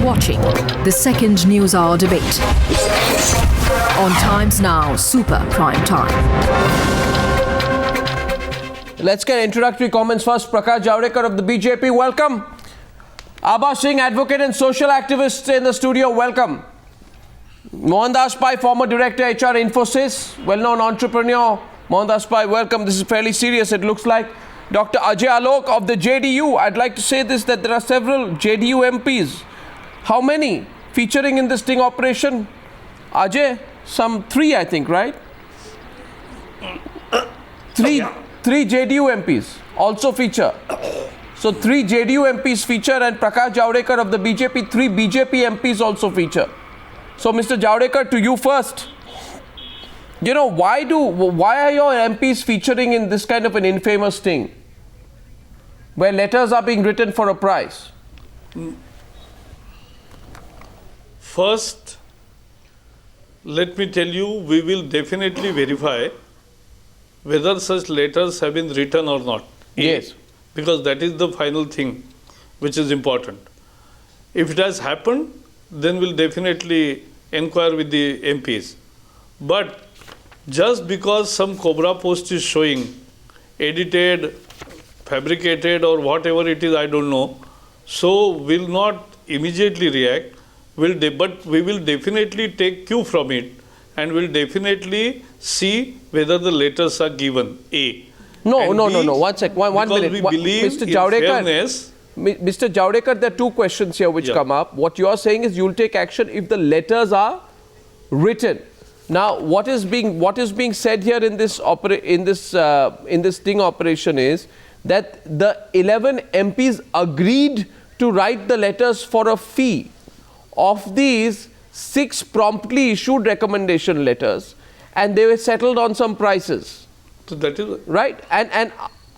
watching the second Newshour Debate on Times Now Super Prime Time. Let's get introductory comments first. Prakash Javdekar of the BJP, welcome. Abha Singh, advocate and social activist in the studio, welcome. Mohandas Pai, former director HR Infosys, well-known entrepreneur. Mohandas Pai, welcome. This is fairly serious, it looks like. Dr. Ajay Alok of the JDU. I'd like to say this, that there are several JDU MPs. How many featuring in this sting operation? Ajay, some 3, I think, right? Three JDU MPs also feature. So 3 JDU MPs feature and Prakash Javdekar of the BJP, 3 BJP MPs also feature. So Mr. Javdekar, to you first. You know, why are your MPs featuring in this kind of an infamous thing where letters are being written for a price? First, let me tell you, we will definitely verify whether such letters have been written or not. Yes. Because that is the final thing which is important. If it has happened, then we'll definitely inquire with the MPs. But just because some Cobrapost is showing edited, fabricated or whatever it is, I don't know, so we'll not immediately react, but we will definitely take cue from it and we'll definitely see whether the letters are given, A. No. 1 sec, one minute. We believe Mr. in Javdekar, fairness. Mr. Javdekar, there are 2 questions here which come up. What you are saying is you'll take action if the letters are written. Now, what is being said here in this sting operation is that the 11 MPs agreed to write the letters for a fee. Of these, 6 promptly issued recommendation letters, and they were settled on some prices. So that is right, and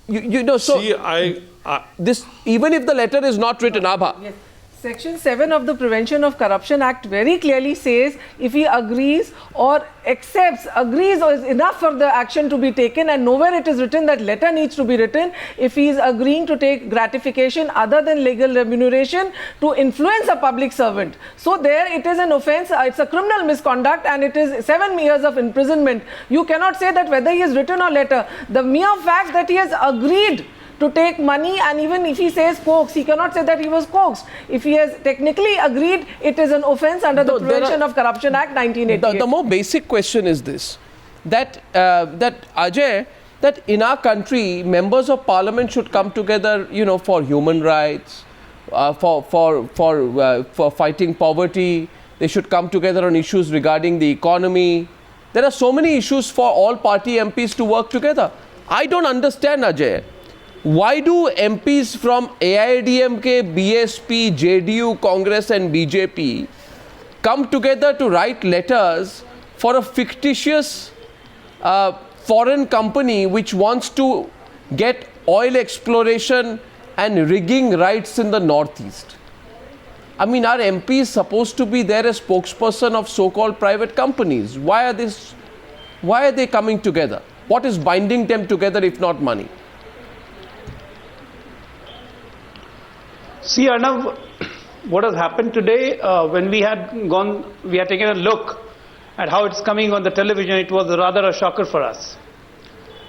you know. So see, this, even if the letter is not written, Abha. Yes. Section 7 of the Prevention of Corruption Act very clearly says if he agrees or agrees or is enough for the action to be taken, and nowhere it is written that letter needs to be written if he is agreeing to take gratification other than legal remuneration to influence a public servant. So there it is an offence, it's a criminal misconduct and it is 7 years of imprisonment. You cannot say that whether he has written or letter. The mere fact that he has agreed to take money, and even if he says coax, he cannot say that he was coaxed. If he has technically agreed, it is an offence under the Prevention of Corruption Act 1988. The more basic question is this, that Ajay, that in our country, members of parliament should come together, you know, for human rights, for fighting poverty. They should come together on issues regarding the economy. There are so many issues for all party MPs to work together. I don't understand, Ajay. Why do MPs from AIADMK, BSP, JDU, Congress and BJP come together to write letters for a fictitious foreign company which wants to get oil exploration and rigging rights in the northeast? I mean, our MP is supposed to be there as spokesperson of so-called private companies. Why are they coming together? What is binding them together if not money? See, Arnab, what has happened today, when we had taken a look at how it's coming on the television, it was rather a shocker for us.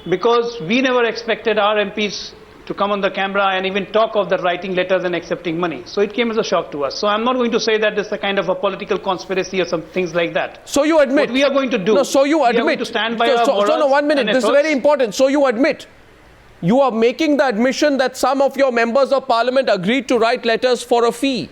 Because we never expected our MPs to come on the camera and even talk of the writing letters and accepting money. So it came as a shock to us. So I'm not going to say that this is a kind of a political conspiracy or some things like that. So you admit. What we are going to do. No, so you admit. We are going to stand by our morals. No, 1 minute. This is very important. So you admit. You are making the admission that some of your members of parliament agreed to write letters for a fee.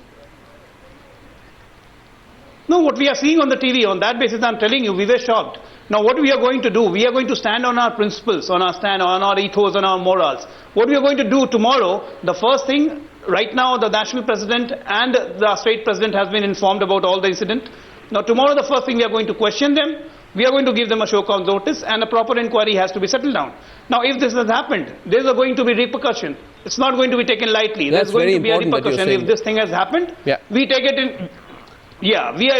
No, what we are seeing on the TV, on that basis, I'm telling you, we were shocked. Now, what we are going to do, we are going to stand on our principles, on our ethos, on our morals. What we are going to do tomorrow, the first thing, right now, the national president and the state president has been informed about all the incident. Now, tomorrow, the first thing we are going to question them. We are going to give them a show cause notice and a proper inquiry has to be settled down. Now, if this has happened, there is going to be repercussion. It's not going to be taken lightly. That's There's going to be a important repercussion. If this thing has happened, we take it in. Yeah, we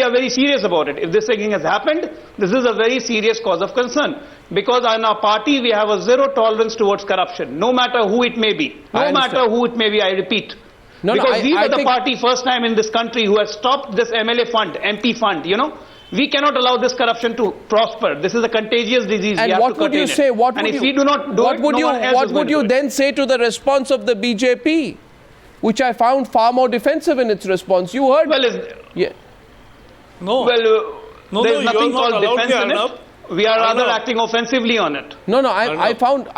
are very serious about it. If this thing has happened, this is a very serious cause of concern. Because in our party, we have a zero tolerance towards corruption, no matter who it may be. No matter who it may be, I repeat. No, because we were the think party first time in this country who has stopped this MLA fund, MP fund, you know. We cannot allow this corruption to prosper. This is a contagious disease. And we have what to would you contain say? it. What and would if you, we do not do what it, would no you, one else what is would going you to do it. then say to the response of the BJP, which I found far more defensive in its response? You heard? Well, yeah. No. well, there's nothing called defense in Arnab. it. We are rather Arnab. acting offensively on it. No, I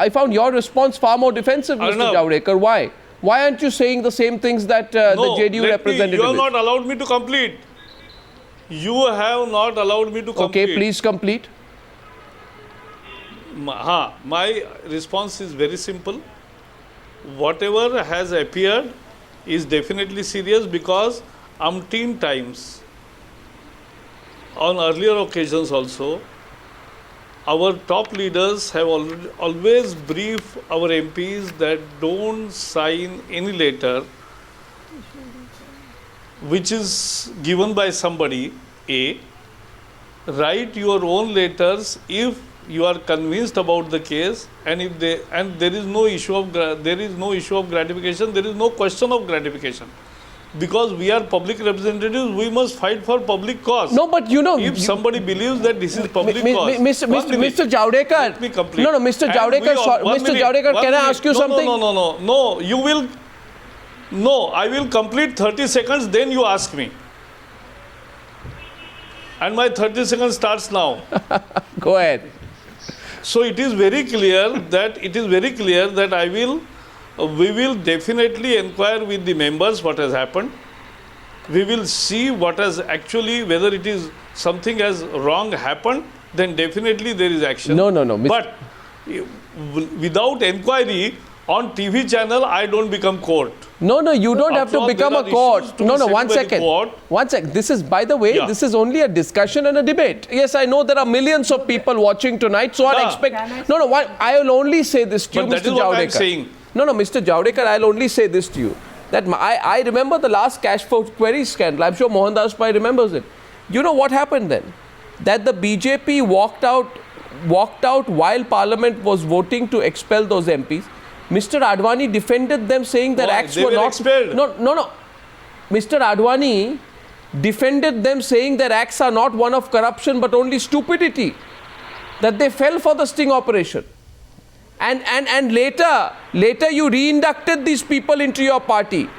found your response far more defensive, Mr. Arnab. Javdekar. Why? Why aren't you saying the same things that the JDU representative You have is? not allowed me to complete. You have not allowed me to complete. Okay, please complete. My response is very simple. Whatever has appeared is definitely serious, because umpteen times, on earlier occasions also, our top leaders have always briefed our MPs that don't sign any letter which is given by somebody. Write your own letters if you are convinced about the case, and if there is no issue of gratification, there is no question of gratification, because we are public representatives. We must fight for public cause. No, but you know, if somebody believes that this is public cause, Mr. Javdekar, let me complete. No, Mr. Javdekar, Mr. Javdekar, can I ask you something? No, you will. No, I will complete 30 seconds, then you ask me. And my 30 seconds starts now. Go ahead. So it is very clear that we will definitely inquire with the members what has happened. We will see what has actually, whether it is something as wrong happened, then definitely there is action. No. But without inquiry on TV channel, I don't become court. No, you don't have to become a court. No, one second. One second. This is, by the way, this is only a discussion and a debate. Yes, I know there are millions of people watching tonight, so I expect. No, I will only say this to you, But Mr. that is what Javdekar. I'm saying. No, Mr. Javdekar, I'll only say this to you. That I remember the last cash for queries scandal. I'm sure Mohandas Pai remembers it. You know what happened then? That the BJP walked out while Parliament was voting to expel those MPs. Mr. Advani defended them, saying that acts were not expelled. No. Mr. Advani defended them, saying that acts are not one of corruption but only stupidity. That they fell for the sting operation. And later you reinducted these people into your party.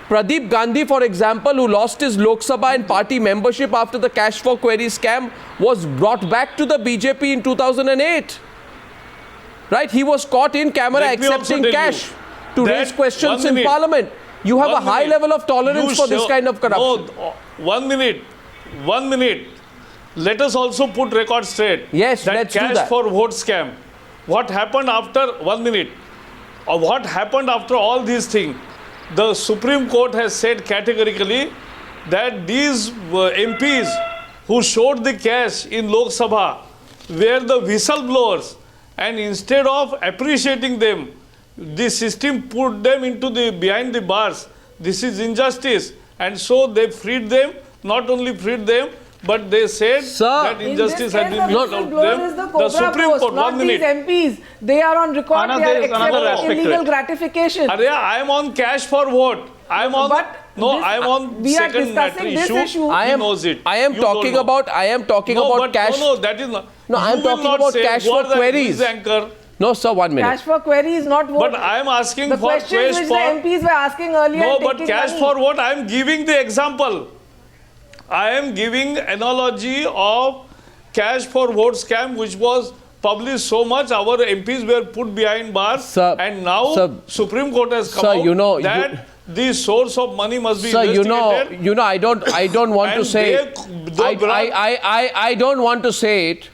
Pradeep Gandhi, for example, who lost his Loksabha and party membership after the cash for query scam, was brought back to the BJP in 2008. Right? He was caught in camera accepting cash to raise questions in Parliament. You have a high level of tolerance for this kind of corruption. No, 1 minute. Let us also put record straight. Yes, let's do that. Cash for vote scam. What happened after 1 minute? Or what happened after all these things? The Supreme Court has said categorically that these MPs who showed the cash in Lok Sabha were the whistleblowers. And instead of appreciating them, the system put them into behind the bars. This is injustice. And so they freed them, not only freed them, but they said that injustice had been meted out to them. The Supreme Court, not 1 minute. These MPs, they are on record, Anna, they there are is another accepting aspect to illegal it. gratification. I am on cash for vote. I am on We are second matter discussing this issue. He knows it. I am You talking don't know. about cash. No, that is not. No, I am You will talking not about say, cash "Who for are the queries." anchor? No, sir, 1 minute. Cash for query is not vote. But I am asking the for questions cash which for. the MPs were asking earlier. No, and but taking cash money. for what? I am giving the example. I am giving analogy of cash for vote scam, which was published so much. Our MPs were put behind bars, Sir, and now sir, Supreme Court has come sir, out you know, that the source of money must be Sir, investigated. you know, I don't want to And say. I don't want to say it,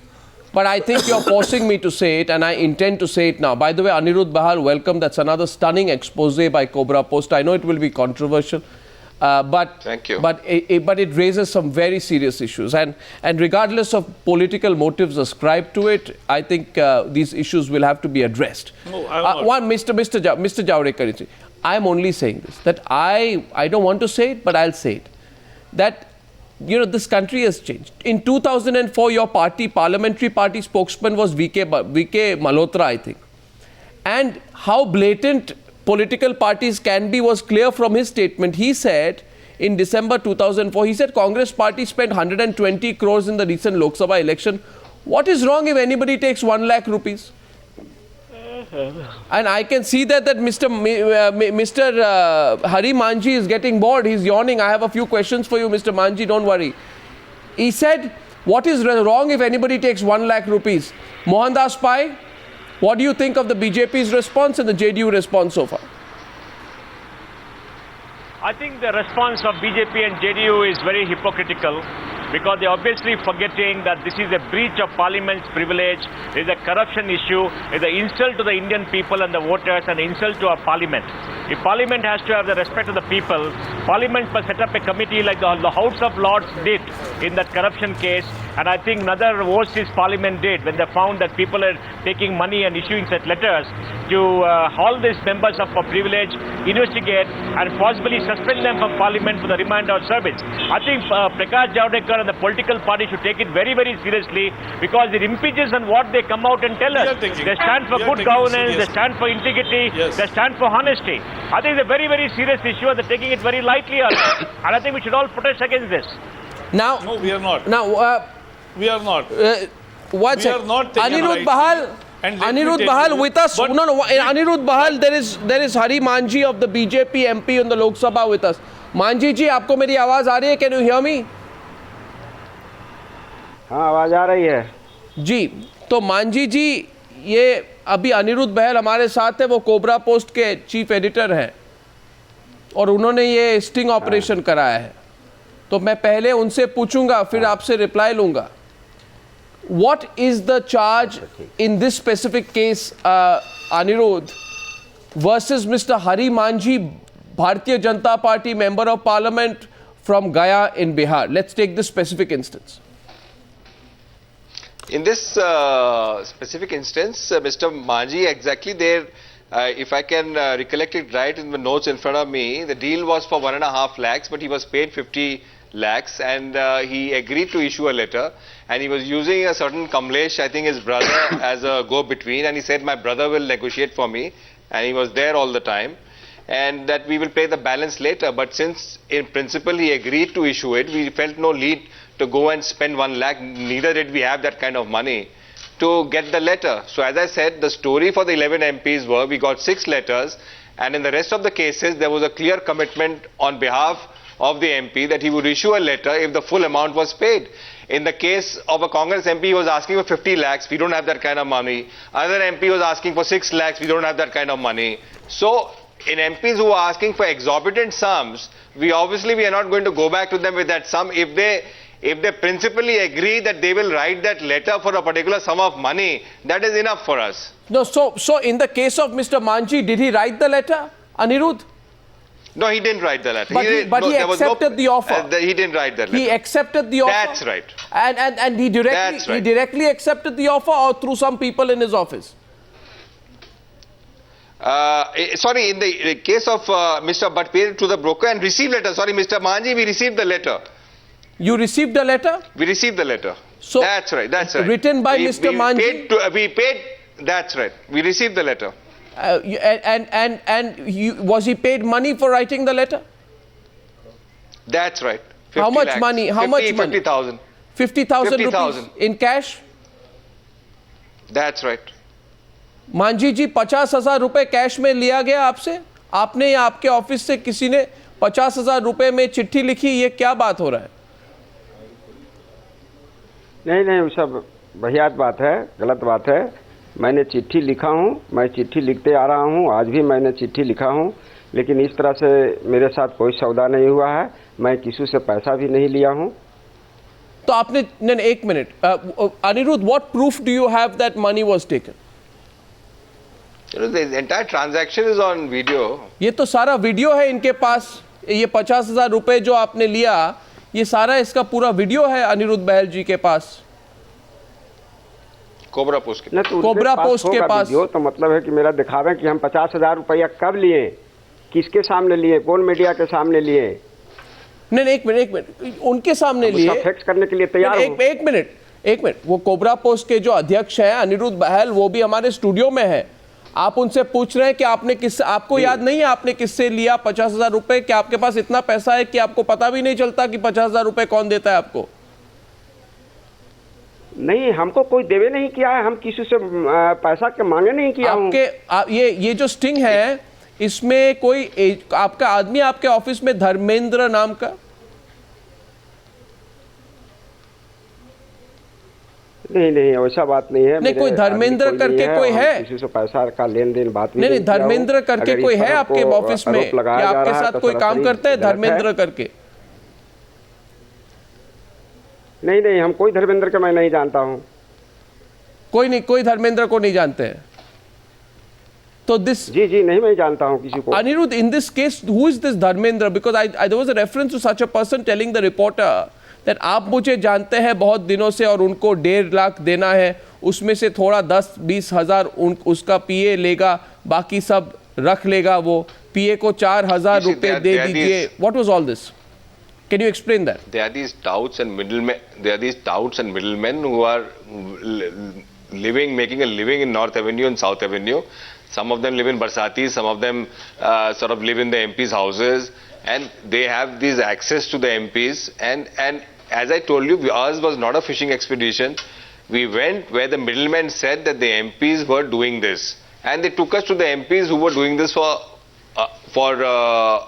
but I think you're forcing me to say it, and I intend to say it now. By the way, Aniruddha Bahal, welcome. That's another stunning expose by Cobrapost. I know it will be controversial, but thank you. But it raises some very serious issues, and regardless of political motives ascribed to it, I think these issues will have to be addressed. No, I'm not. Mr. Javdekar, I'm only saying this, that I don't want to say it, but I'll say it, that you know, this country has changed. In 2004, your parliamentary party spokesman was VK Malhotra, I think. And how blatant political parties can be was clear from his statement. He said in December 2004, he said Congress party spent 120 crores in the recent Lok Sabha election. What is wrong if anybody takes 1 lakh rupees? And I can see that Mr. Hari Manjhi is getting bored. He's yawning. I have a few questions for you, Mr. Manjhi. Don't worry. He said, what is wrong if anybody takes 1 lakh rupees? Mohandas Pai, what do you think of the BJP's response and the JDU response so far? I think the response of BJP and JDU is very hypocritical, because they're obviously forgetting that this is a breach of Parliament's privilege, there is a corruption issue, there is an insult to the Indian people and the voters, and an insult to our Parliament. If Parliament has to have the respect of the people, Parliament must set up a committee like the House of Lords did in that corruption case, and I think another overseas Parliament did when they found that people are taking money and issuing such letters to all these members of privilege, investigate and possibly suspend them from Parliament for the remainder of service. I think Prakash Javdekar and the political party should take it very, very seriously, because it impeaches on what they come out and tell us. They stand for good governance, they stand for integrity, they stand for honesty. I think it's a very, very serious issue, and they're taking it very lightly. And I think we should all protest against this. Now, no, we are not. Now, we are not. What's we are not taking Aniruddha Bahal. Aniruddha Bahal with us. No, Aniruddha Bahal, there is Hari Manjhi of the BJP MP in the Lok Sabha with us. Manjhi ji, आपको मेरी आवाज आ रही है? Can you hear me? हाँ, आवाज आ रही है जी। तो मांझी जी, ये अभी अनिरुद्ध बहल हमारे साथ है, वो कोबरा पोस्ट के चीफ एडिटर हैं और उन्होंने ये स्टिंग ऑपरेशन कराया है। तो मैं पहले उनसे पूछूंगा, फिर आपसे रिप्लाई लूंगा। What is the charge in this specific case, Aniruddha, versus Mr. Hari Manjhi, Bharatiya Janata Party member of Parliament from Gaya in Bihar? Let's take this specific instance. In this specific instance, Mr. Manjhi, exactly there, if I can recollect it right in the notes in front of me, the deal was for 1.5 lakhs, but he was paid 50 lakhs, and he agreed to issue a letter, and he was using a certain Kamlesh, I think his brother, as a go-between, and he said, my brother will negotiate for me, and he was there all the time, and that we will pay the balance later. But since in principle he agreed to issue it, we felt no need to go and spend 1 lakh, neither did we have that kind of money to get the letter. So as I said, the story for the 11 MPs were, we got 6 letters, and in the rest of the cases there was a clear commitment on behalf of the MP that he would issue a letter if the full amount was paid. In the case of a Congress MP, he was asking for 50 lakhs, we don't have that kind of money. Another MP was asking for 6 lakhs, we don't have that kind of money. So in MPs who are asking for exorbitant sums, we are not going to go back to them with that sum. If they principally agree that they will write that letter for a particular sum of money, that is enough for us. No, so in the case of Mr. Manjhi, did he write the letter, Aniruddha? No, he didn't write the letter. But he accepted the offer. He didn't write that letter. He accepted the offer. That's right. And he directly accepted the offer, or through some people in his office? Sorry, in the case of Mr. But paid to the broker and received letter. Sorry, Mr. Manjhi, we received the letter. You received the letter? We received the letter. So that's right. That's right. Written by Mr. Manjhi. We paid. That's right. We received the letter. Was he paid money for writing the letter? That's right. How much lakhs. money? How much money? 50,000. 50,000 rupees in cash? That's right. Manjhi जी, 50,000 रुपए cash में लिया गया आपसे? आपने या आपके office से किसी ने 50,000 रुपए में चिट्ठी लिखी? ये क्या बात हो रहा है? नहीं, वो सब बढ़िया बात है, गलत बात है। मैंने चिट्ठी लिखा हूँ, मैं चिट्ठी लिखते आ रहा हूँ, आज भी मैंने चिट्ठी लिखा हूँ, लेकिन इस तरह से मेरे साथ कोई सौदा नहीं हुआ है, मैं किसी से पैसा भी नहीं लिया हूँ। तो आपने, नहीं, एक minute, Anirudh, what proof do you have that money was taken? The entire transaction is on video. ये तो सारा वीडियो है इनके पास। ये 50,000 रुपए जो आपने लिया, ये सारा इसका पूरा वीडियो है अनिरुद्ध बहल जी के पास। कोबरापोस्ट के पास। कोबरापोस्ट के पास। तो मतलब है कि मेरा दिखावे कि हम 50,000 रुपया कब लिए, किसके सामने लिए, कौन मीडिया के सामने लिए? नहीं, एक मिनट, उनके सामने लिए। फैक्स करने के लिए तैयार हूं। एक मिनट, वो कोबरापोस्ट के जो अध्यक्ष हैं अनिरुद्ध बहल, वो भी हमारे स्टूडियो में है। आप उनसे पूछ रहे हैं कि आपने किस, आपको याद नहीं है आपने किससे लिया 50,000 रुपए? कि आपके पास इतना पैसा है कि आपको पता भी नहीं चलता कि 50,000 रुपए कौन देता है आपको? नहीं, हमको कोई देवे नहीं किया है, हम किसी से पैसा के मांगे नहीं किया हूं। ये जो स्टिंग है, इसमें कोई आपका आदमी आपके ऑफिस में धर्मेंद्र नाम का? नहीं, वैसा बात नहीं है। नहीं, कोई धर्मेंद्र करके कोई है? किसी से पैसा का लेन देन बात नहीं, धर्मेंद्र करके कोई है आपके ऑफिस में या आपके साथ कोई काम करते हैं धर्मेंद्र करके? नहीं, हम कोई धर्मेंद्र का मैं नहीं जानता हूं। कोई धर्मेंद्र को नहीं जानते हैं? तो दिस जी नहीं, मैं जानता हूं किसी को। Aniruddha, in this case, who is this Dharmendra? Because there was a reference to such a person telling the reporter that आप मुझे जानते हैं बहुत दिनों से और उनको 1.5 लाख देना है, उसमें से थोड़ा 10-20 हज़ार उसका पीए लेगा, बाकी सब रख लेगा, वो पीए को 4,000 रुपए दे दीजिए। What was all this? Can you explain that? There are these touts and middlemen. There are these touts and middlemen who are making a living in North Avenue and South Avenue. Some of them live in Barsati, some of them sort of live in the MPs' houses, and they have these access to the MPs. And as I told you, ours was not a fishing expedition. We went where the middlemen said that the MPs were doing this, and they took us to the MPs who were doing this for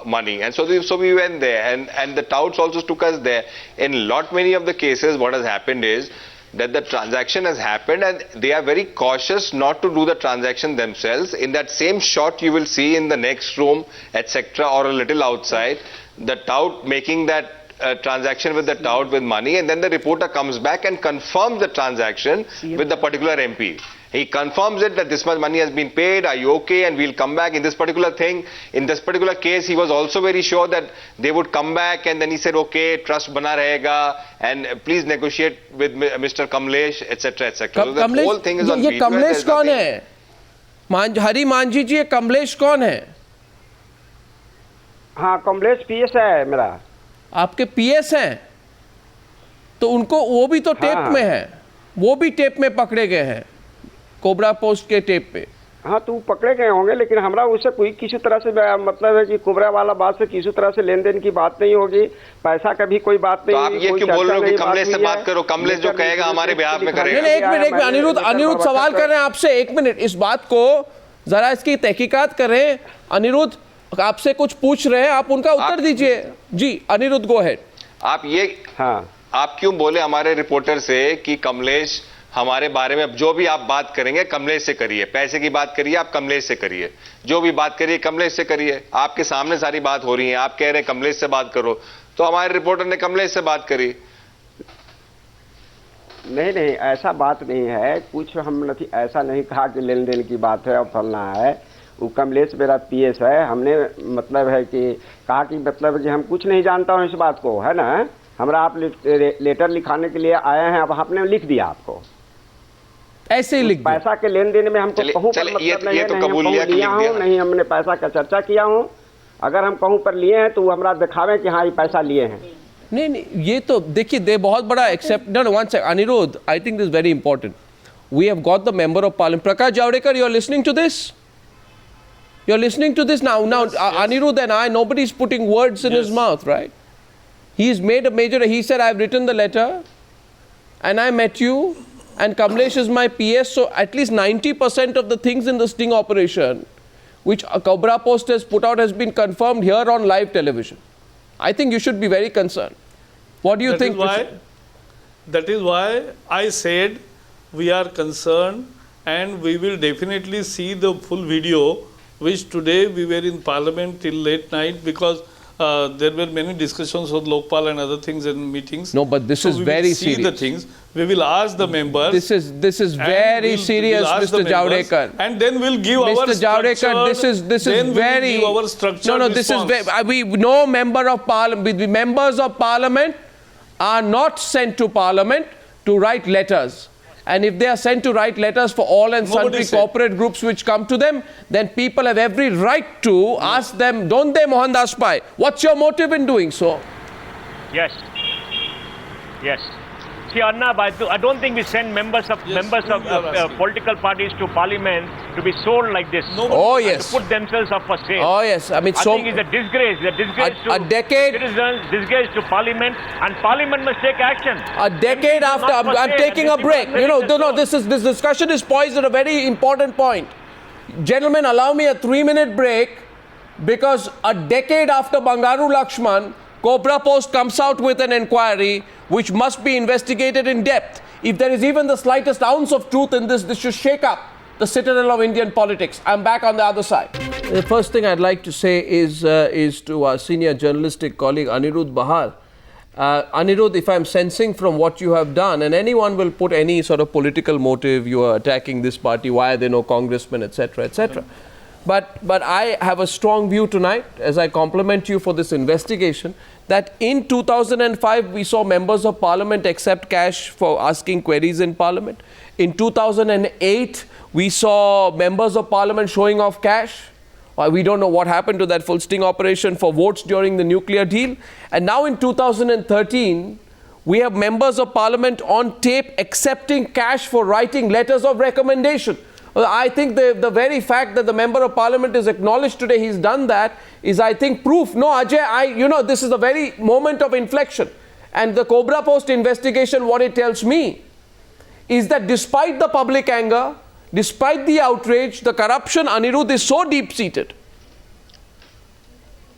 money. And so we went there, and the touts also took us there. In many of the cases, what has happened is that the transaction has happened and they are very cautious not to do the transaction themselves. In that same shot you will see in the next room, etc., or a little outside, the tout making that transaction with the tout with money, and then the reporter comes back and confirms the transaction with the particular MP. He confirms it that this much money has been paid, are you okay, and we'll come back in this particular thing. In this particular case, he was also very sure that they would come back, and then he said, okay, trust bana rahega, and please negotiate with Mr. Kamlesh, etc., etc. So the whole thing is on video. ये कमलेश कौन है? हरी मांझी जी, ये कमलेश कौन है? हाँ, Kamlesh PS है मेरा। आपके पीएस हैं? तो उनको वो भी तो टेप में है, वो भी टेप में पकड़े गए हैं, कोबरा पोस्ट के टेप पे। हाँ, तो पकड़े गए होंगे, लेकिन हमरा उससे कोई किसी तरह से मतलब है कि कोबरा वाला बात से किसी तरह से लेन देन की बात नहीं होगी, पैसा का भी कोई बात नहीं। तो आप ये क्यों बोल रहे हो कि कमलेश से बात करो? कमलेश जो कहेगा हमारे बिहाफ में करेगा। नहीं, एक मिनट, अनिरुद्ध सवाल कर रहे हैं आपसे, एक मिनट, इस बात को जरा इसकी तहकीकात करें। अनिरुद्ध आपसे कुछ पूछ रहे हैं, आप उनका उत्तर दीजिए। जी अनिरुद्ध, गो अहेड। आप क्यों बोले हमारे रिपोर्टर से कि कमलेश हमारे बारे में, अब जो भी आप बात करेंगे कमलेश से करिए, पैसे की बात करिए आप कमलेश से करिए, जो भी बात करिए कमलेश से करिए। आपके सामने सारी बात हो रही है, आप कह रहे हैं कमलेश से बात करो, तो हमारे रिपोर्टर ने कमलेश से बात करी। नहीं, ऐसा बात नहीं है, कुछ हम नहीं, ऐसा नहीं कहा कि लेन देन की बात है और फलना है। वो कमलेश मेरा पीएस है, हमने मतलब है कि कहा कि मतलब कि हम कुछ नहीं जानता हूँ इस बात को, है ना। हमरा आप लेटर लिखाने के लिए आए हैं, अब आपने लिख दिया, आपको ऐसे ही लिख दिया। पैसा के लेन देन में हमको कहूँ पर मतलब नहीं है, लिया हूँ नहीं, हमने पैसा का चर्चा किया हूँ। अगर हम कहूँ पर लिए हैं तो हमरा दिखावे कि हाँ ये पैसा लिए हैं। नहीं, ये तो देखिए, दे बहुत बड़ा accept. No, one second Anirudh, I think this very important. We have got the member of parliament Prakash Javadekar, you are listening to this? You're listening to this now. Yes. Aniruddha and I, nobody is putting words in his mouth, right? He's made a major, he said, I've written the letter and I met you and Kamlesh is my PS, so at least 90% of the things in the sting operation which Cobrapost has put out has been confirmed here on live television. I think you should be very concerned. What do you think? That is why I said we are concerned and we will definitely see the full video, which today we were in Parliament till late night because there were many discussions on Lokpal and other things and meetings. No, but this is very serious. We will see the things. We will ask the members. This is very serious, Mr. Javdekar. And then we'll give our Mr. Javdekar, this is very. Our structured no, this is very. No member of Parliament. The members of Parliament are not sent to Parliament to write letters. And if they are sent to write letters for all and sundry corporate groups which come to them, then people have every right to ask them, don't they, Mohandas Pai? What's your motive in doing so? Yes. See, Arnab, I don't think we send members of political parties to Parliament to be sold like this. Oh yes. To put themselves up for sale. Oh yes. I mean, I think it's a disgrace. It's a disgrace to a decade, citizens, disgrace to Parliament, and Parliament must take action. A decade after, I'm taking a break. You know, no, this discussion is poised at a very important point. Gentlemen, allow me a 3-minute break, because a decade after Bangaru Lakshman, Cobrapost comes out with an inquiry which must be investigated in depth. If there is even the slightest ounce of truth in this, this should shake up the citadel of Indian politics. I'm back on the other side. The first thing I'd like to say is to our senior journalistic colleague Aniruddha Bahal. Aniruddha, if I'm sensing from what you have done, and anyone will put any sort of political motive, you are attacking this party, why are there no congressmen, etc., etc. But I have a strong view tonight, as I compliment you for this investigation, that in 2005 we saw members of parliament accept cash for asking queries in parliament. In 2008 we saw members of parliament showing off cash. We don't know what happened to that full sting operation for votes during the nuclear deal. And now in 2013 we have members of parliament on tape accepting cash for writing letters of recommendation. I think the very fact that the member of parliament is acknowledged today he's done that is, I think, proof. No, Ajay, this is the very moment of inflection. And the Cobrapost investigation, what it tells me is that despite the public anger, despite the outrage, the corruption, Aniruddha, is so deep-seated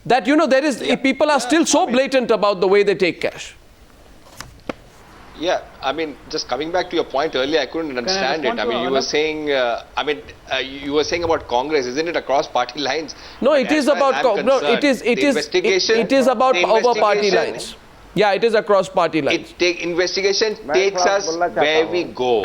that, there is people are still so blatant about the way they take cash. Yeah, I mean, just coming back to your point earlier, I couldn't understand it. I mean, you were saying, you were saying about Congress, isn't it across party lines? No, it is about, it is about over party lines. Yeah, it is across party lines. Investigation takes us where we go.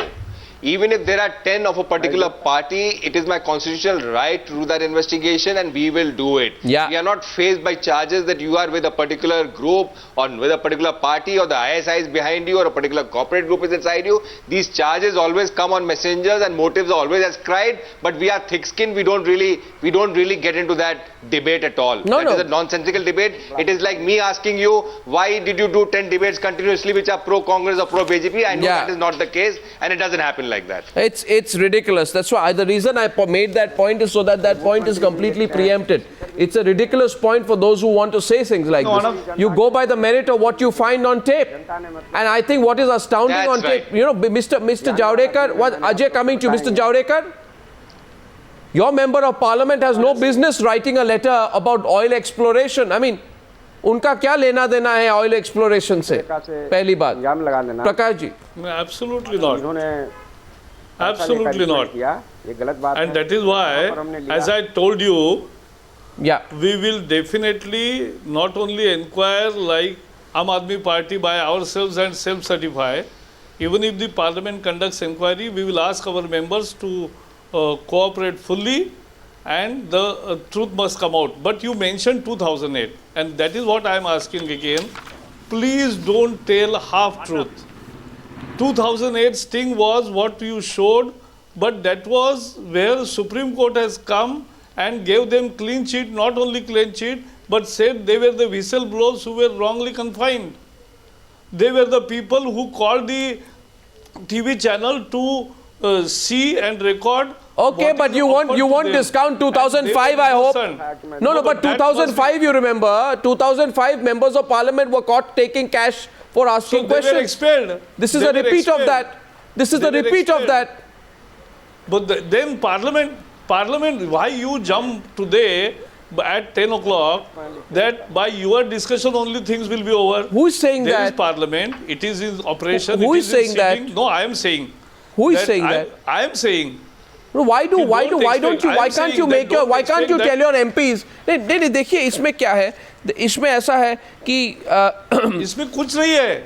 Even if there are 10 of a particular party, it is my constitutional right to do that investigation, and we will do it. Yeah. We are not faced by charges that you are with a particular group or with a particular party, or the ISI is behind you, or a particular corporate group is inside you. These charges always come on messengers, and motives are always ascribed, but we are thick-skinned. We don't really get into that debate at all. That is a nonsensical debate. It is like me asking you, why did you do 10 debates continuously which are pro-Congress or pro-BJP? I know that is not the case, and it doesn't happen like that. It's ridiculous. That's why the reason I made that point is so that point is completely preempted. It's a ridiculous point for those who want to say things like this. You go by the merit of what you find on tape. And I think what is astounding on tape, Mr. Javdekar, Ajay, coming to you, Mr. Javdekar, your member of parliament has no business writing a letter about oil exploration. I mean, उनका क्या लेना देना है oil exploration से? पहली बात. Prakash ji. Absolutely not. Absolutely not. And that is why, as I told you, we will definitely not only inquire like Aam Aadmi Party by ourselves and self-certify. Even if the parliament conducts inquiry, we will ask our members to cooperate fully, and the truth must come out. But you mentioned 2008, and that is what I am asking again. Please don't tell half-truth. 2008 sting was what you showed, but that was where Supreme Court has come and gave them clean sheet, not only clean sheet, but said they were the whistleblowers who were wrongly confined. They were the people who called the TV channel to see and record. Okay, but you won't discount 2005, I hope. No, but 2005, you remember, 2005 members of parliament were caught taking cash for asking questions. They were expelled. This is a repeat of that. This is the repeat of that. But then Parliament, why you jump today at 10 o'clock that by your discussion only things will be over? Who is saying that? There is Parliament, it is in operation. Who is saying that? No, I am saying. Who is saying that? I am saying. Why can't you tell your MPs? नहीं देखिए इसमें क्या है? इसमें ऐसा है कि इसमें कुछ नहीं है.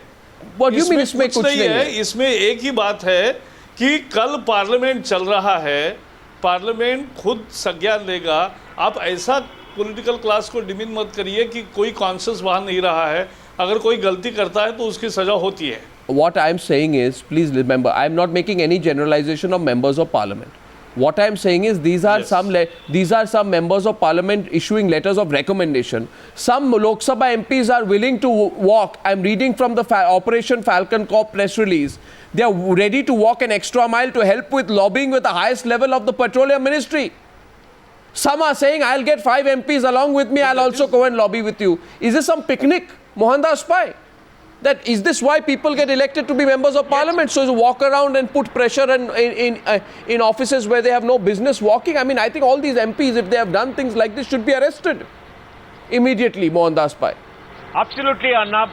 What do you mean इसमें कुछ नहीं है? इसमें एक ही बात है कि कल पार्लियामेंट चल रहा है, पार्लियामेंट खुद संज्ञान लेगा. आप ऐसा पॉलिटिकल क्लास को डिमीन मत करिए कि कोई कॉन्शियस वहाँ नहीं रहा है. अगर कोई गलती करता है तो उसकी सजा होती है. What I am saying is, please remember, I am not making any generalization of members of parliament. What I am saying is these are some members of parliament issuing letters of recommendation. Some Loksabha MPs are willing to walk. I am reading from the Operation Falcon Corp press release. They are ready to walk an extra mile to help with lobbying with the highest level of the Petroleum Ministry. Some are saying, I'll get 5 MPs along with me, I'll also go and lobby with you. Is this some picnic, Mohandas Pai? Is this why people get elected to be members of parliament? So to walk around and put pressure in offices where they have no business walking? I mean, I think all these MPs, if they have done things like this, should be arrested immediately, Mohandas Pai. Absolutely, Arnab.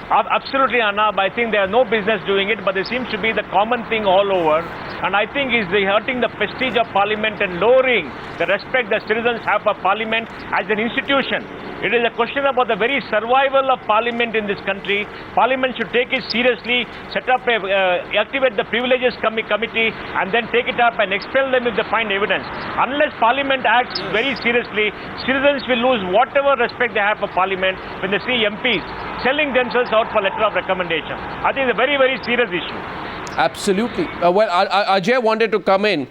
Absolutely, Arnab. I think they have no business doing it, but it seems to be the common thing all over. And I think it's hurting the prestige of parliament and lowering the respect that citizens have for parliament as an institution. It is a question about the very survival of parliament in this country. Parliament should take it seriously, set up activate the privileges committee and then take it up and expel them if they find evidence. Unless parliament acts very seriously, citizens will lose whatever respect they have for parliament when they see MPs selling themselves out for letter of recommendation. I think it's a very, very serious issue. Absolutely. Well, Ajay wanted to come in.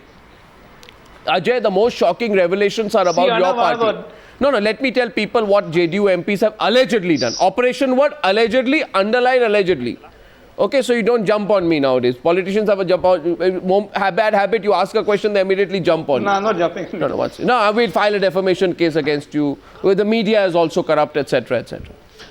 Ajay, the most shocking revelations are about your party. No, let me tell people what JDU MPs have allegedly done. Operation what? Allegedly, underline allegedly. Okay, so you don't jump on me nowadays. Politicians have a bad habit. You ask a question, they immediately jump on you. No, I'm not jumping. No, I will file a defamation case against you. The media is also corrupt, etc., etc.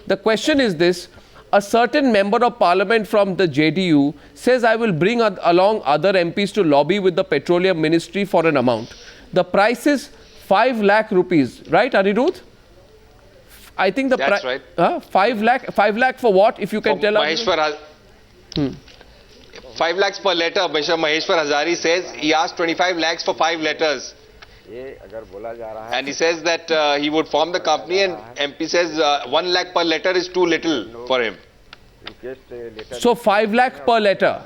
The question is this. A certain member of parliament from the JDU says, I will bring along other MPs to lobby with the Petroleum Ministry for an amount. The price is 5 lakh rupees. Right, Aniruddha? I think the price... That's right. 5 lakh for what? If you can tell us. 5 lakhs per letter. Mr. Maheshwar Hazari says he asked 25 lakhs for 5 letters. And he says that he would form the company, and MP says 1 lakh per letter is too little for him. So 5 lakh per letter.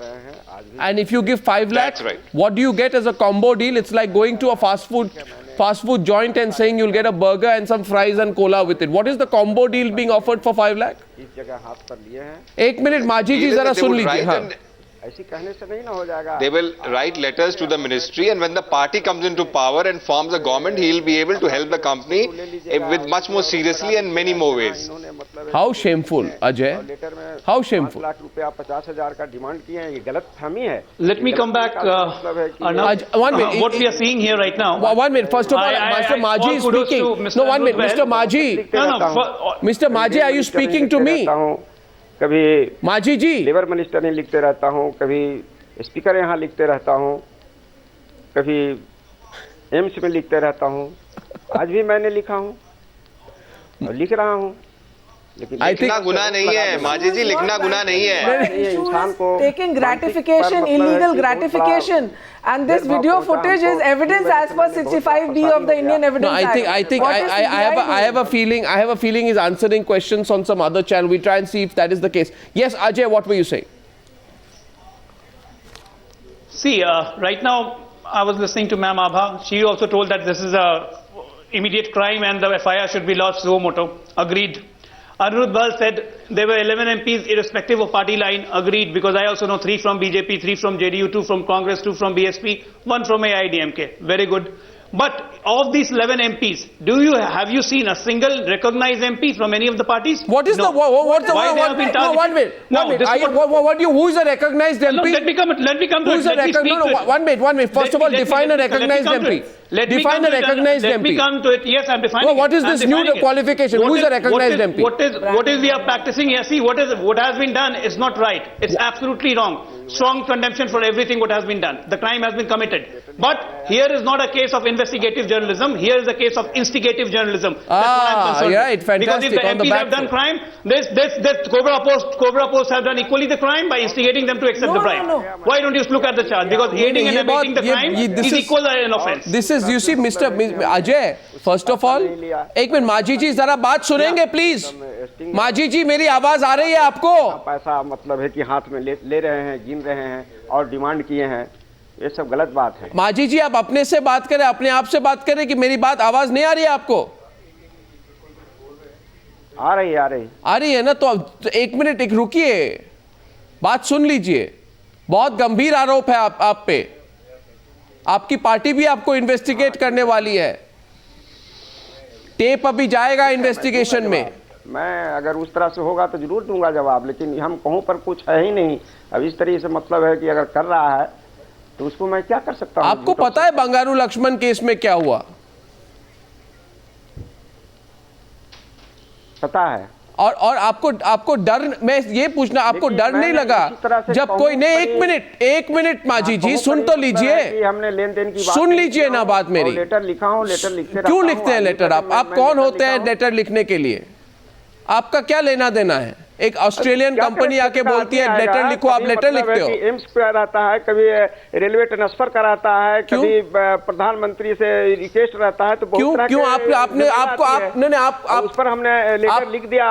And if you give 5 lakh, right. What do you get as a combo deal? It's like going to a fast food joint and saying you'll get a burger and some fries and cola with it. What is the combo deal being offered for 5 lakh? 1 minute, Manjhi ji, zara sun lijiye. They will write letters to the ministry, and when the party comes into power and forms a government, he will be able to help the company with much more seriously and many more ways. How shameful, Ajay. How shameful. Let me come back, Arnab. 1 minute. What we are seeing here right now. 1 minute. First of all, Mr. Manjhi is speaking. No, 1 minute. Mr. Manjhi. Mr. Manjhi, are you speaking to me? कभी मांझी जी labour minister में लिखते रहता हूँ, कभी speaker यहाँ लिखते रहता हूँ, कभी एम्स में लिखते रहता हूँ. आज भी मैंने लिखा हूँ और लिख रहा हूँ. लेकिन लिखना गुनाह नहीं है मांझी जी, लिखना गुनाह नहीं है. इंसान को taking gratification, illegal gratification, and this video footage is evidence as per 65D of the Indian Evidence Act. I think I have a feeling he's answering questions on some other channel. We try and see if that is the case. Yes, Ajay, what were you saying? See, right now I was listening to Ma'am Abha. She also told that this is a immediate crime and the FIR should be lodged suo moto. Agreed. Aniruddha Bahal said there were 11 MPs irrespective of party line. Agreed, because I also know 3 from BJP, 3 from JDU, 2 from Congress, 2 from BSP, 1 from AIDMK. Very good. But of these 11 MPs, have you seen a single recognized MP from any of the parties? What is no. Why they have been targeted? No, 1 minute. Who is a recognized MP? No, let me come to it. 1 minute. First of all, define a recognized MP. Define a recognized MP. Let me come to it. Yes, I'm defining it. What is this new qualification? Who is a recognized MP? What is we are practicing here? See, what has been done is not right. It's absolutely wrong. Strong condemnation for everything what has been done. The crime has been committed. But here is not a case of investigative journalism. Here is a case of instigative journalism. That's what I'm concerned with. Right, fantastic. Because if the MPs have done crime, this Cobrapost have done equally the crime by instigating them to accept the bribe. No. Why don't you look at the charge? Because aiding and abetting the crime is equal an offense. This is, you see, Mr. Ajay, first of all, एक minute Manjhi जी जरा बात सुनेंगे please. Manjhi जी मेरी आवाज आ रही है आपको? पैसा मतलब है कि हाथ में ले रहे हैं, गिन रहे हैं और डिमांड किए हैं. ये सब गलत बात है. मांझी जी आप अपने से बात करें, अपने आप से बात करें कि मेरी बात आवाज नहीं आ रही है आपको? आ रही है ना. तो 1 मिनट एक रुकिए, बात सुन लीजिए. बहुत गंभीर आरोप है आप पे. आपकी पार्टी भी आपको इन्वेस्टिगेट करने वाली है। टेप अभी जाएगा इन्वेस्टिगेशन में। मैं अगर उस तरह से होगा तो जरूर दूंगा जवाब, लेकिन हम कहूँ पर कुछ है ही नहीं। अब इस तरीके से मतलब है कि अगर कर रहा है तो उसको मैं क्या कर सकता हूँ? आपको पता है बंगारू लक्ष्मण केस में क्या हुआ? पता है। और आपको डर, मैं ये पूछना, आपको डर नहीं लगा जब कोई नहीं? एक मिनट मांझी जी, सुन तो लीजिए, हमने लेन देन की बात सुन लीजिए ना बात मेरी। लेटर लिखा हूं, लेटर लिखते क्यों लिखते हैं लेटर? आप कौन होते हैं लेटर लिखने के लिए? आपका क्या लेना देना है? एक ऑस्ट्रेलियन कंपनी आके बोलती है लेटर लिखो, आप लेटर लिखते हो? एम्स कराता है, कभी रेलवे ट्रांसफर कराता है, कभी प्रधानमंत्री से रिक्वेस्ट रहता है, तो क्यों आप उस पर हमने लेटर लिख दिया।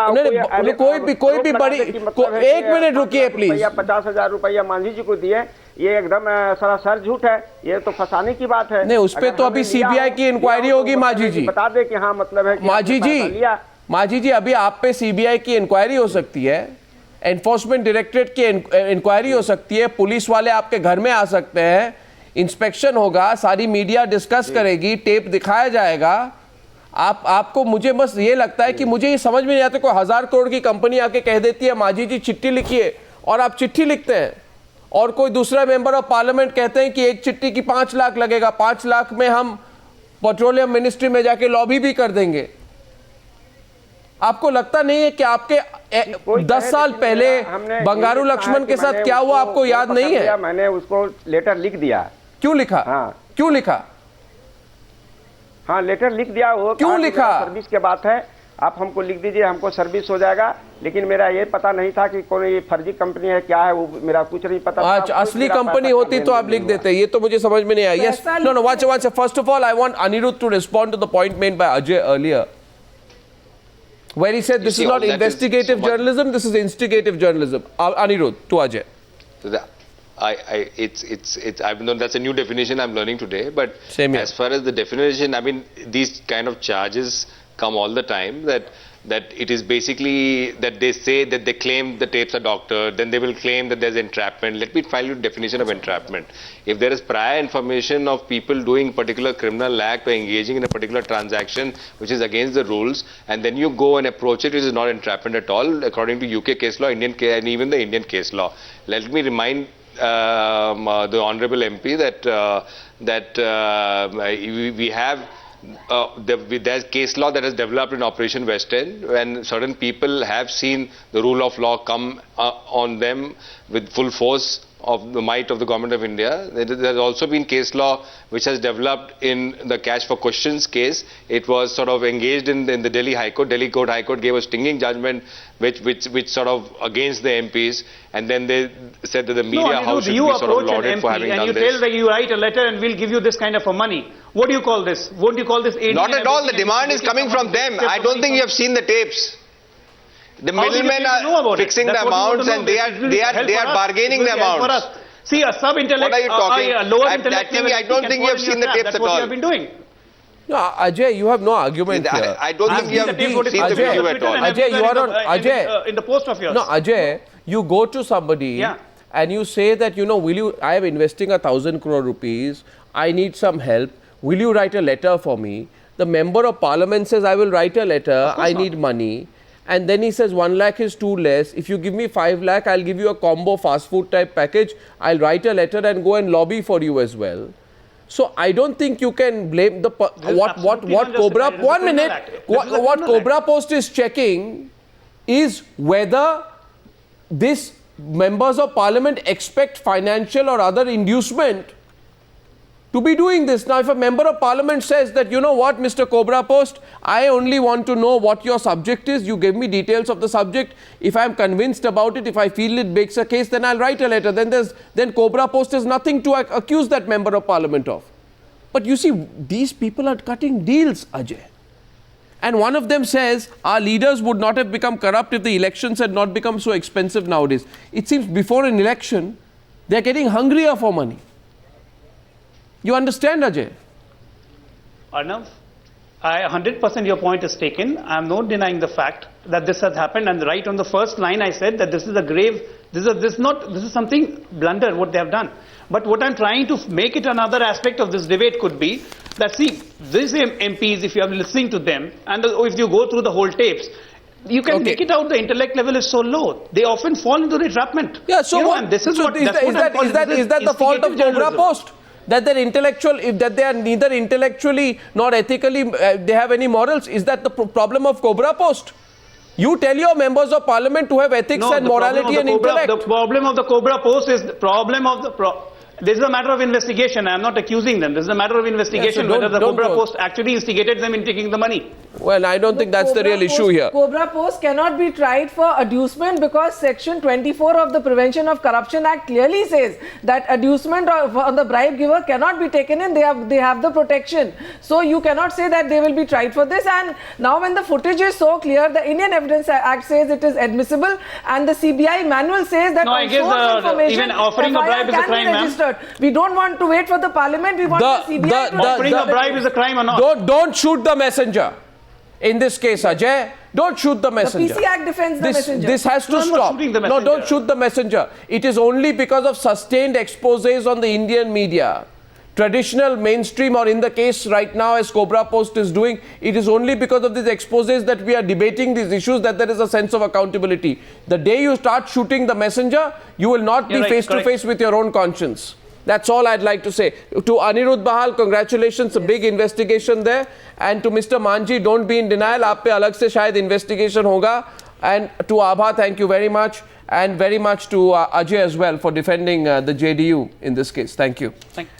कोई भी बड़ी, एक मिनट रुकिए प्लीज। 50,000 रुपया मांझी जी को दिए, ये एकदम सरासर झूठ है, ये तो फंसाने की बात है। नहीं, उस पर तो अभी सीबीआई की इंक्वायरी होगी मांझी जी। बता दे कि हाँ मतलब है मांझी जी अभी आप पे सीबीआई की इंक्वायरी हो सकती है, एनफोर्समेंट डायरेक्टरेट की इंक्वायरी हो सकती है, पुलिस वाले आपके घर में आ सकते हैं, इंस्पेक्शन होगा, सारी मीडिया डिस्कस करेगी, टेप दिखाया जाएगा। आपको, मुझे बस ये लगता है कि मुझे ये समझ में नहीं आता, कोई 1000 करोड़ की कंपनी आके कह देती है मांझी जी चिट्ठी लिखिए, और आप चिट्ठी लिखते हैं, और कोई दूसरा मेंबर ऑफ पार्लियामेंट कहते हैं कि एक चिट्ठी की 5 लाख लगेगा, 5 लाख में हम पेट्रोलियम मिनिस्ट्री में जाके लॉबी भी कर देंगे। आपको लगता नहीं है कि आपके 10 साल पहले बंगारू लक्ष्मण के साथ क्या हुआ आपको याद नहीं है? मैंने उसको लेटर लिख दिया। क्यों लिखा? हाँ, क्यों लिखा? हाँ, लेटर लिख दिया। वो क्यों लिखा? सर्विस के बात है, आप हमको लिख दीजिए, हमको सर्विस हो जाएगा। लेकिन मेरा ये पता नहीं था कि कौन ये फर्जी कंपनी है, क्या है, वो मेरा कुछ नहीं पता था। अच्छा, असली कंपनी होती तो आप लिख देते, ये तो मुझे समझ में नहीं आया। Yes, no, watch. First of all, I want Aniruddha to respond to the point made by Ajay earlier, where he said this is not investigative journalism, this is instigative journalism. Aniruddha, to Ajay. I've known that's a new definition I'm learning today, but as far as the definition, I mean, these kind of charges come all the time, that it is basically that they say that they claim the tapes are doctored, then they will claim that there's entrapment. Let me file you a definition of entrapment. If there is prior information of people doing particular criminal act or engaging in a particular transaction which is against the rules, and then you go and approach it, it is not entrapment at all, according to UK case law, and even the Indian case law. Let me remind the Honorable MP that we have there's case law that has developed in Operation West End, when certain people have seen the rule of law come on them with full force of the might of the government of India. There has also been case law which has developed in the Cash for Questions case. It was sort of engaged in the Delhi High Court. Delhi High Court gave a stinging judgment which sort of against the MPs, and then they said that the media house should be sort of lauded for having done this. And you tell that you write a letter and we'll give you this kind of a money. What do you call this? Won't you call this aid? Not at all. The demand is coming from them. I don't think you have seen the tapes. The middlemen are fixing the amounts, and they are bargaining the amounts. See, a sub-intellect, what are you talking? A lower intellect, I don't think you have seen the tapes at all. That's what you have been doing. No, Ajay, you have no argument here. I don't think you have seen the video at all. Ajay, you are on Ajay. In the post of yours. No, Ajay, you go to somebody and you say that, I am investing 1,000 crore rupees. I need some help. Will you write a letter for me? The member of parliament says, I will write a letter. I need money. And then he says 1 lakh is too less. If you give me 5 lakh, I'll give you a combo fast food type package. I'll write a letter and go and lobby for you as well. So I don't think you can blame the what Cobrapost is checking is whether this members of parliament expect financial or other inducement to be doing this. Now, if a member of parliament says that, you know what, Mr. Cobrapost, I only want to know what your subject is, you give me details of the subject, if I am convinced about it, if I feel it makes a case, then I'll write a letter. Then Cobrapost has nothing to accuse that member of parliament of. But you see, these people are cutting deals, Ajay. And one of them says, our leaders would not have become corrupt if the elections had not become so expensive nowadays. It seems before an election, they're getting hungrier for money. You understand, Ajay? Arnab? 100% your point is taken. I am not denying the fact that this has happened, and right on the first line I said that this is a grave, this is something blunder what they have done. But what I'm trying to make it another aspect of this debate could be that, see, these MPs, if you are listening to them, and if you go through the whole tapes, you can make it out the intellect level is so low. They often fall into entrapment. Yeah, so what, and this is so what, is that the fault of Cobrapost? That they're intellectual, that they are neither intellectually nor ethically, they have any morals? Is that the problem of Cobrapost? You tell your members of parliament to have ethics and morality and intellect. The problem of the Cobrapost is the problem of the... This is a matter of investigation. I am not accusing them. This is a matter of investigation, so whether the Cobrapost actually instigated them in taking the money. Well, I don't think that's the real issue here. Cobrapost cannot be tried for adducement because Section 24 of the Prevention of Corruption Act clearly says that adducement on the bribe giver cannot be taken in. They have the protection. So you cannot say that they will be tried for this. And now when the footage is so clear, the Indian Evidence Act says it is admissible, and the CBI manual says that I guess even offering a bribe is a crime, ma'am. We don't want to wait for the parliament. We want the CBI to offering a bribe is a crime or not? Don't shoot the messenger. In this case, Ajay, don't shoot the messenger. The PC Act defends the messenger. This has to stop. No, don't shoot the messenger. It is only because of sustained exposés on the Indian media, traditional, mainstream, or in the case right now as Cobrapost is doing, it is only because of these exposés that we are debating these issues that there is a sense of accountability. The day you start shooting the messenger, you will not be face to face with your own conscience. That's all I'd like to say. To Aniruddha Bahal, congratulations, a big investigation there. And to Mr. Manjhi, don't be in denial. आप पे अलग से शायद investigation होगा. And to Abha, thank you very much. And very much to Ajay as well for defending the JDU in this case. Thank you. Thank you.